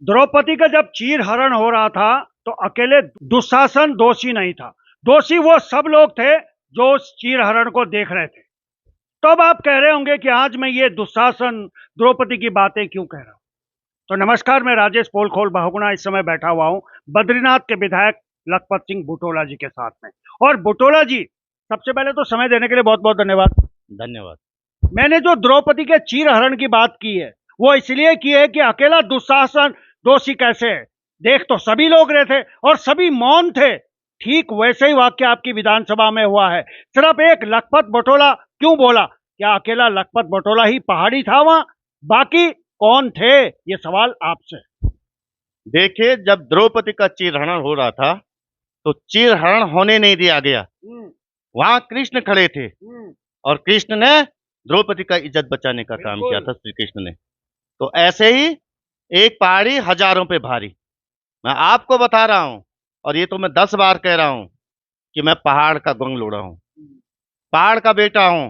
द्रौपदी का जब चीरहरण हो रहा था तो अकेले दुशासन दोषी नहीं था। दोषी वो सब लोग थे जो उस चीरहरण को देख रहे थे। तो अब आप कह रहे होंगे कि आज मैं ये दुशासन द्रौपदी की बातें क्यों कह रहा हूं। तो नमस्कार, मैं राजेश पोलखोल बहुगुणा इस समय बैठा हुआ हूं बद्रीनाथ के विधायक लखपत सिंह बुटोला जी के साथ में। और बुटोला जी, सबसे पहले तो समय देने के लिए बहुत बहुत धन्यवाद। धन्यवाद। मैंने जो द्रौपदी के चीरहरण की बात की है वो इसलिए की है कि अकेला दुशासन दोषी कैसे है। देख तो सभी लोग रहे थे और सभी मौन थे। ठीक वैसे ही वाक्य आपकी विधानसभा में हुआ है। सिर्फ एक लखपत बटोला क्यों बोला? क्या अकेला लखपत बटोला ही पहाड़ी था वहां? बाकी कौन थे? ये सवाल आपसे। देखिए, जब द्रौपदी का चीरहरण हो रहा था तो चीरहरण होने नहीं दिया गया। वहां कृष्ण खड़े थे और कृष्ण ने द्रौपदी का इज्जत बचाने का काम किया था, श्री कृष्ण ने। तो ऐसे ही एक पहाड़ी हजारों पे भारी। मैं आपको बता रहा हूं, और ये तो मैं 10 बार कह रहा हूं कि मैं पहाड़ का गंगलोड़ा हूं, पहाड़ का बेटा हूं,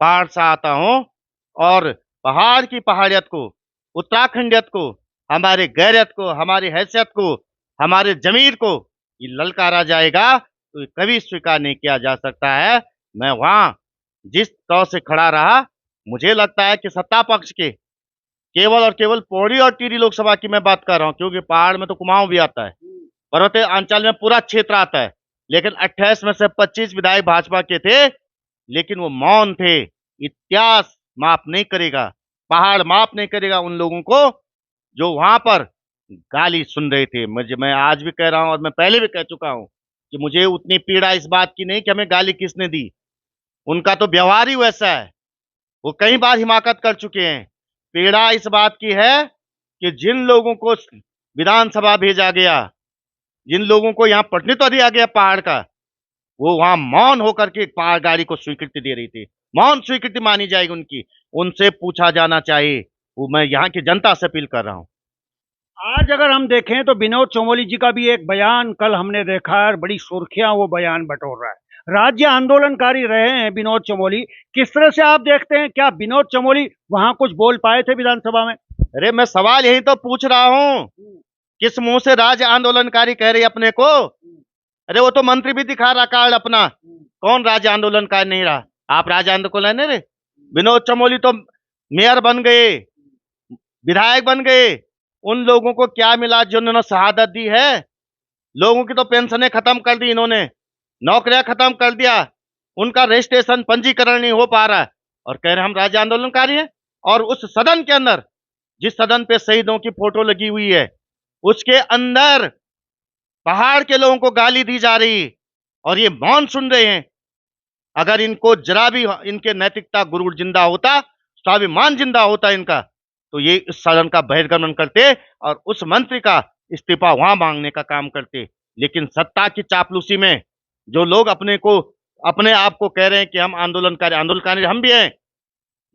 पहाड़ से आता हूं। और पहाड़ की पहाड़ियत को, उत्तराखंडियत को, हमारे गैरत को, हमारी हैसियत को, हमारे जमीर को ये ललकारा जाएगा तो ये कभी स्वीकार नहीं किया जा सकता है। मैं वहां जिस तरह से खड़ा रहा, मुझे लगता है कि सत्ता पक्ष के केवल और केवल पौड़ी और टिहरी लोकसभा की मैं बात कर रहा हूं, क्योंकि पहाड़ में तो कुमाऊं भी आता है, पर्वतीय अंचल में पूरा क्षेत्र आता है। लेकिन 28 में से 25 विधायक भाजपा के थे, लेकिन वो मौन थे। इतिहास माफ नहीं करेगा, पहाड़ माफ नहीं करेगा उन लोगों को जो वहां पर गाली सुन रहे थे। मैं आज भी कह रहा हूं और मैं पहले भी कह चुका हूं कि मुझे उतनी पीड़ा इस बात की नहीं कि हमें गाली किसने दी। उनका तो व्यवहार ही वैसा है, वो कई बार हिमाकत कर चुके हैं। पीड़ा इस बात की है कि जिन लोगों को विधानसभा भेजा गया, जिन लोगों को यहाँ प्रतिनिधित्व दिया गया पहाड़ का, वो वहां मौन होकर के पहाड़ गाड़ी को स्वीकृति दे रही थी। मौन स्वीकृति मानी जाएगी उनकी, उनसे पूछा जाना चाहिए। वो मैं यहाँ की जनता से अपील कर रहा हूँ। आज अगर हम देखें तो विनोद चौमोली जी का भी एक बयान कल हमने देखा है, बड़ी सुर्खियां वो बयान बटोर रहा है। राज्य आंदोलनकारी रहे हैं विनोद चौमोली। किस तरह से आप देखते हैं, क्या विनोद चौमोली वहां कुछ बोल पाए थे विधानसभा में? अरे मैं सवाल यही तो पूछ रहा हूँ, किस मुंह से राज्य आंदोलनकारी कह रही अपने को? अरे वो तो मंत्री भी दिखा रहा कार्ड अपना। कौन राज्य आंदोलनकारी नहीं रहा? आप राज्य आंदोलन नहीं रहे। विनोद चमोली तो मेयर बन गए, विधायक बन गए। उन लोगों को क्या मिला जिन्होंने शहादत दी है? लोगों की तो पेंशनें खत्म कर दी इन्होंने, नौकरियां खत्म कर दिया, उनका रजिस्ट्रेशन पंजीकरण नहीं हो पा रहा है, और कह रहे हम राज्य आंदोलनकारी हैं। और उस सदन के अंदर, जिस सदन पे शहीदों की फोटो लगी हुई है, उसके अंदर पहाड़ के लोगों को गाली दी जा रही और ये मौन सुन रहे हैं। अगर इनको जरा भी इनके नैतिकता गुरूर जिंदा होता, स्वाभिमान जिंदा होता इनका, तो ये इस सदन का बहिर्गमन करते और उस मंत्री का इस्तीफा वहां मांगने का काम करते। लेकिन सत्ता की चापलूसी में जो लोग अपने आप को कह रहे हैं कि हम आंदोलनकारी हम भी हैं।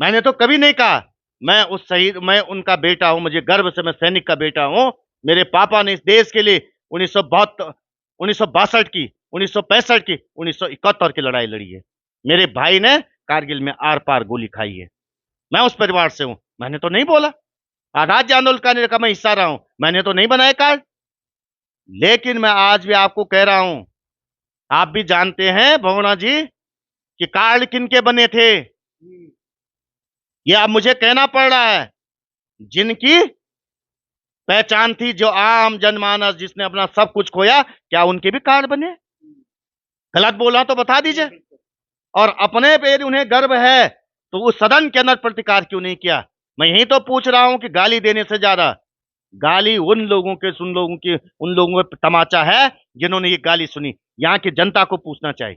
मैंने तो कभी नहीं कहा मैं उनका बेटा हूं, मुझे गर्व से मैं सैनिक का बेटा हूं। मेरे पापा ने इस देश के लिए 1972, 1962 की, 1965 की, 1971 की लड़ाई लड़ी है। मेरे भाई ने कारगिल में आर पार गोली खाई है। मैं उस परिवार से हूं, मैंने तो नहीं बोला। राज्य आंदोलन का मैं हिस्सा रहा हूं, मैंने तो नहीं बनाया कार्ड। लेकिन मैं आज भी आपको कह रहा हूं, आप भी जानते हैं भवना जी कि कार्ड किन के बने थे। ये अब मुझे कहना पड़ रहा है। जिनकी पहचान थी, जो आम जनमानस, जिसने अपना सब कुछ खोया, क्या उनके भी कार्ड बने? गलत बोला तो बता दीजिए। और अपने पे उन्हें गर्व है तो उस सदन के अंदर प्रतिकार क्यों नहीं किया? मैं यही तो पूछ रहा हूं कि गाली देने से ज्यादा गाली उन लोगों पे तमाचा है जिन्होंने ये गाली सुनी। यहाँ की जनता को पूछना चाहिए।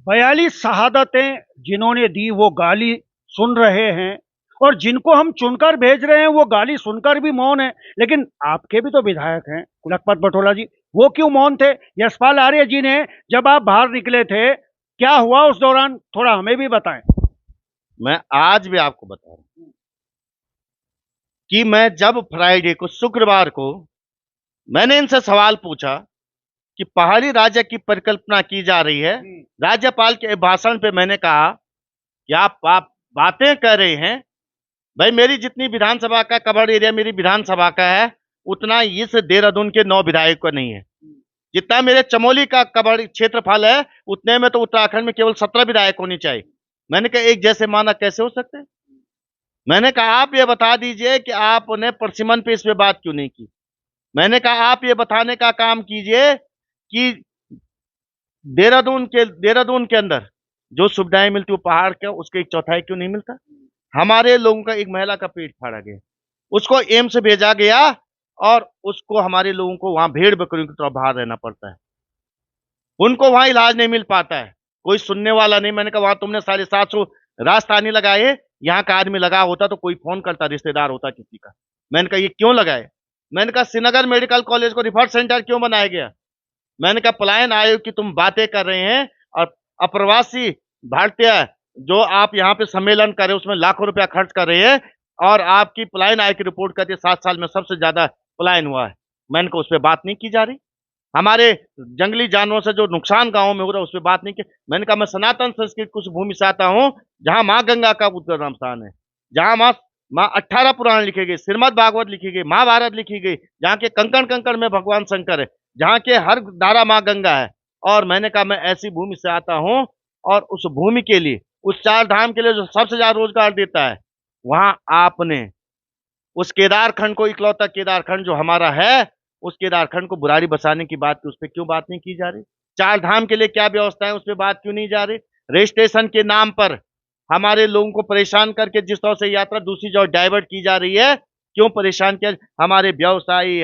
42 शहादतें जिन्होंने दी वो गाली सुन रहे हैं, और जिनको हम चुनकर भेज रहे हैं वो गाली सुनकर भी मौन है। लेकिन आपके भी तो विधायक हैं लखपत बटोला जी, वो क्यों मौन थे? यशपाल आर्य जी ने, जब आप बाहर निकले थे, क्या हुआ उस दौरान, थोड़ा हमें भी बताएं। मैं आज भी आपको बता रहा हूं कि मैं जब फ्राइडे को, शुक्रवार को, मैंने इनसे सवाल पूछा कि पहाड़ी राज्य की परिकल्पना की जा रही है। राज्यपाल के भाषण पे मैंने कहा कि आप बातें कर रहे हैं। भाई मेरी जितनी विधानसभा का कवर एरिया मेरी विधानसभा का है, उतना इस देहरादून के 9 विधायक का नहीं है। जितना मेरे चमोली का कबड्डी क्षेत्रफल है, उतने में तो उत्तराखंड में केवल 17 विधायक होने चाहिए। मैंने कहा एक जैसे माना कैसे हो सकते हैं? मैंने कहा आप ये बता दीजिए कि आपने परसिमन पे इस पे बात क्यों नहीं की। मैंने कहा आप ये बताने का काम कीजिए कि देहरादून के अंदर जो सुविधाएं मिलती वो पहाड़ के उसके 1/4 क्यों नहीं मिलता। हमारे लोगों का एक महिला का पेट फाड़ा गया, उसको एम्स भेजा गया और उसको हमारे लोगों को वहां भेड़ बकरियों की तरह बाहर रहना पड़ता है। उनको वहां इलाज नहीं मिल पाता है, कोई सुनने वाला नहीं। मैंने कहा वहां तुमने 750 राजस्थानी लगाए, यहाँ का आदमी लगा होता तो कोई फोन करता, रिश्तेदार होता किसी का। मैंने कहा ये क्यों लगाए? मैंने कहा श्रीनगर मेडिकल कॉलेज को रिफर सेंटर क्यों बनाया गया? मैंने कहा पलायन आयोग की तुम बातें कर रहे हैं और अप्रवासी भारतीय जो आप यहाँ पे सम्मेलन कर रहे हैं उसमें लाखों रुपया खर्च कर रहे हैं और आपकी पलायन आयोग की रिपोर्ट कहती है 7 साल में सबसे ज्यादा पलायन हुआ है। मैंने कहा उस पर बात नहीं की जा रही। हमारे जंगली जानवरों से जो नुकसान गांव में हो रहा है उस पर बात नहीं की। मैंने कहा मैं सनातन संस्कृति कुछ भूमि से आता हूँ जहां माँ गंगा का उद्गम स्थान है, जहां माँ 18 पुराण लिखे गए, श्रीमद भागवत लिखी गई, महाभारत लिखी गई, जहाँ के कंकड़ कंकड़ में भगवान शंकर है, जहाँ के हर धारा माँ गंगा है। और मैंने कहा मैं ऐसी भूमि से आता हूँ और उस भूमि के लिए, उस 4 धाम के लिए जो सबसे ज्यादा रोजगार देता है, वहां आपने उस केदारखंड को, इकलौता केदारखंड जो हमारा है, उस केदारखंड को बुराड़ी बसाने की बात की, उस पर क्यों बात नहीं की जा रही? 4 धाम के लिए क्या व्यवस्था है उस पर बात क्यों नहीं जा रही? रजिस्ट्रेशन के नाम पर हमारे लोगों को परेशान करके जिस तरह से यात्रा दूसरी जगह डाइवर्ट की जा रही है, क्यों परेशान किया? हमारे व्यवसायी,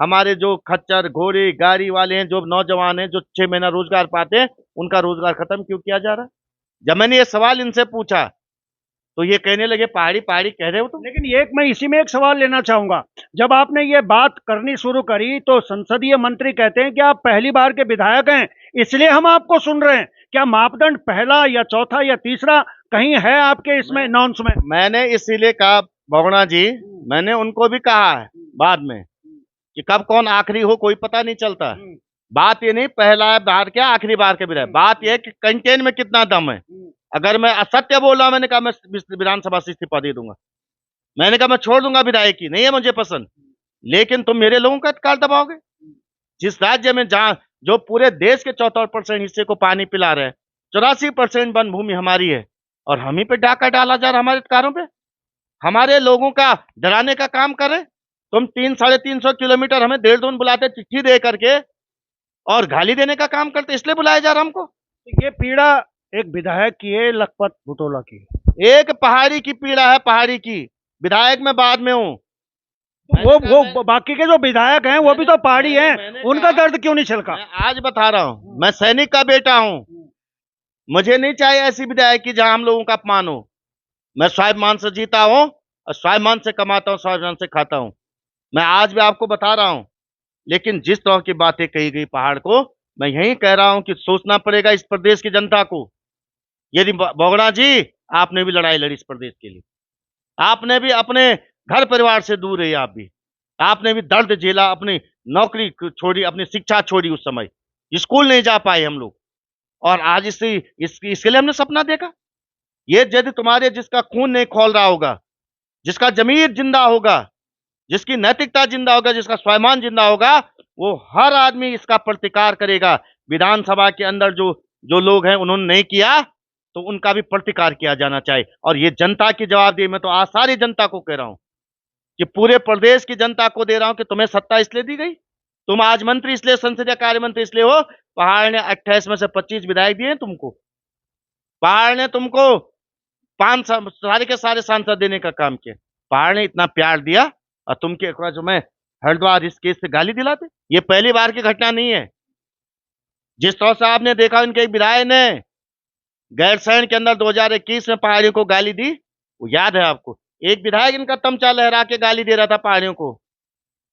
हमारे जो खच्चर घोड़े गाड़ी वाले हैं, जो नौजवान हैं, जो 6 महीना रोजगार पाते हैं, उनका रोजगार खत्म क्यों किया जा रहा है? जब मैंने ये सवाल इनसे पूछा तो ये कहने लगे पहाड़ी पहाड़ी कह रहे हो तुम। लेकिन मैं इसी में एक सवाल लेना चाहूंगा। जब आपने ये बात करनी शुरू करी तो संसदीय मंत्री कहते हैं कि आप पहली बार के विधायक हैं, इसलिए हम आपको सुन रहे हैं। क्या मापदंड पहला या चौथा या तीसरा कहीं है आपके इसमें अनाउंस में? मैंने इसीलिए कहा बगुणा जी, मैंने उनको भी कहा है बाद में कि कब कौन आखिरी हो कोई पता नहीं चलता। बात ये नहीं पहला बार क्या आखिरी बार के विधायक, बात यह कि कंटेन में कितना दम है। अगर मैं असत्य बोल रहा हूं, मैंने कहा मैं विधानसभा से इस्तीफा दे दूंगा, मैंने कहा मैं छोड़ दूंगा विधायक की, नहीं है मुझे पसंद। लेकिन तुम मेरे लोगों का अधिकार दबाओगे। जिस राज्य में जहां जो पूरे देश के 74% हिस्से को पानी पिला रहे हैं, 84% वन भूमि हमारी है, और हम ही पे डाका डाला जा रहा हमारे अधिकारों पे। हमारे लोगों का डराने का काम कर रहे। तुम 300-350 किलोमीटर हमें देहरादून बुलाते चिट्ठी दे करके और गाली देने का काम करते, इसलिए बुलाया जा रहा हमको। ये पीड़ा एक विधायक की है, लखपत बुटोला की है। एक पहाड़ी की पीड़ा है, पहाड़ी की। विधायक में बाद में हूं। वो बाकी के जो विधायक हैं वो भी तो पहाड़ी हैं, उनका दर्द क्यों नहीं छलका? मैं आज बता रहा हूं, मैं सैनिक का बेटा हूं। मुझे नहीं चाहिए ऐसी विधायक की जहां हम लोगों का अपमान हो। मैं स्वाभिमान से जीता हूं और स्वाभिमान से कमाता हूं, स्वाभिमान से खाता हूं। मैं आज भी आपको बता रहा हूं। लेकिन जिस तरह की बातें कही गई पहाड़ को, मैं यही कह रहा हूं कि सोचना पड़ेगा इस प्रदेश की जनता को। यदि बोगड़ा जी आपने भी लड़ाई लड़ी इस प्रदेश के लिए, आपने भी अपने घर परिवार से दूर रही, आप भी आपने भी दर्द झेला, अपनी नौकरी छोड़ी, अपनी शिक्षा छोड़ी, उस समय स्कूल नहीं जा पाए हम लोग, और आज इसके लिए हमने सपना देखा। ये यदि तुम्हारे जिसका खून नहीं खोल रहा होगा, जिसका जमीर जिंदा होगा, जिसकी नैतिकता जिंदा होगा, जिसका स्वाभिमान जिंदा होगा, वो हर आदमी इसका प्रतिकार करेगा। विधानसभा के अंदर जो लोग हैं उन्होंने नहीं किया तो उनका भी प्रतिकार किया जाना चाहिए। और ये जनता की जवाबदेही, मैं तो आज सारी जनता को कह रहा हूं कि पूरे प्रदेश की जनता को दे रहा हूं कि तुम्हें सत्ता इसलिए दी गई, तुम आज मंत्री इसलिए, संसदीय कार्य मंत्री इसलिए हो। पहाड़ ने 28 में से 25 विधायक दिए तुमको। पहाड़ ने तुमको 5 सारे के सारे सांसद देने का काम किया। पहाड़ ने इतना प्यार दिया और तुम के जो मैं हरिद्वार इस केस से गाली दिलाते, ये पहली बार की घटना नहीं है। जिस तरह से आपने देखा उनके एक विधायक ने गैरसैंण के अंदर 2021 में पहाड़ियों को गाली दी, वो याद है आपको? एक विधायक इनका तमचा लहरा के गाली दे रहा था पहाड़ियों को,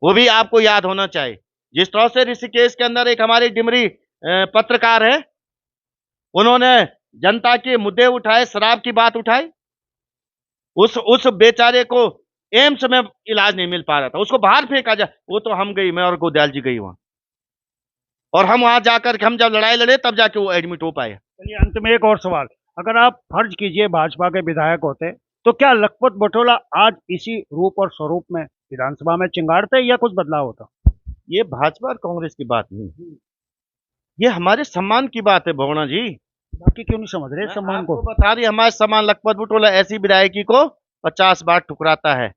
वो भी आपको याद होना चाहिए। जिस तरह से ऋषिकेश के अंदर एक हमारे डिमरी पत्रकार है, उन्होंने जनता के मुद्दे उठाए, शराब की बात उठाई, उस बेचारे को एम्स में इलाज नहीं मिल पा रहा था, उसको बाहर फेंका जाए। वो तो हम गई, मैं और गोदयाल जी गई वहां, और हम वहां जाकर हम जब लड़ाई लड़े तब जाके वो एडमिट हो पाए। चलिए अंत में एक और सवाल, अगर आप फर्ज कीजिए भाजपा के विधायक होते तो क्या लखपत बुटोला आज इसी रूप और स्वरूप में विधानसभा में चिंगारते या कुछ बदलाव होता? ये भाजपा और कांग्रेस की बात नहीं, ये हमारे सम्मान की बात है भगवाना जी। बाकी क्यों नहीं समझ रहे मैं सम्मान आपको को? बता रही, हमारे सम्मान लखपत बुटोला ऐसी विधायकी को 50 बार ठुकराता है।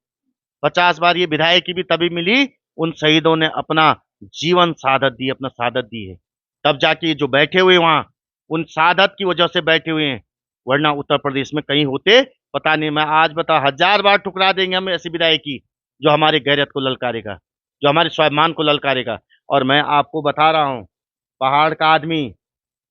50 बार ये विधायकी भी तभी मिली, उन शहीदों ने अपना जीवन शहादत दी, अपना शहादत दी है, तब जाके ये जो बैठे हुए वहां, उन शहादत की वजह से बैठे हुए हैं, वरना उत्तर प्रदेश में कहीं होते पता नहीं। मैं आज बता 1000 बार ठुकरा देंगे हम ऐसी विधायकी जो हमारे गैरत को ललकारेगा, जो हमारे स्वाभिमान को ललकारेगा। और मैं आपको बता रहा हूं, पहाड़ का आदमी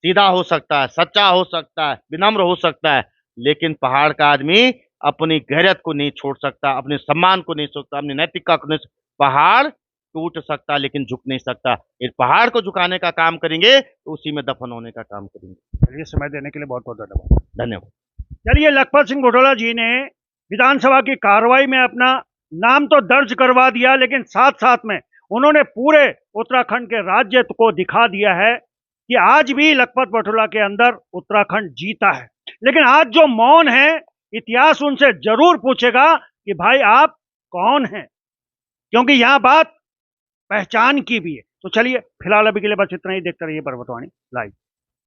सीधा हो सकता है, सच्चा हो सकता है, विनम्र हो सकता है, लेकिन पहाड़ का आदमी अपनी गैरत को नहीं छोड़ सकता, अपने सम्मान को नहीं छोड़ सकता, अपनी नैतिकता को नहीं। पहाड़ टूट सकता लेकिन झुक नहीं सकता। इस पहाड़ को झुकाने का काम करेंगे तो उसी में दफन होने का काम करेंगे। चलिए, समय देने के लिए बहुत बहुत धन्यवाद। धन्यवाद। चलिए, लखपत सिंह बुटोला जी ने विधानसभा की कार्रवाई में अपना नाम तो दर्ज करवा दिया, लेकिन साथ साथ में उन्होंने पूरे उत्तराखंड के राज्य को दिखा दिया है कि आज भी लखपत बुटोला के अंदर उत्तराखंड जीता है। लेकिन आज जो मौन है, इतिहास उनसे जरूर पूछेगा कि भाई आप कौन हैं, क्योंकि यहां बात पहचान की भी है। तो चलिए, फिलहाल अभी के लिए बस इतना ही। देखते रहिए पर्वतवाणी लाइव।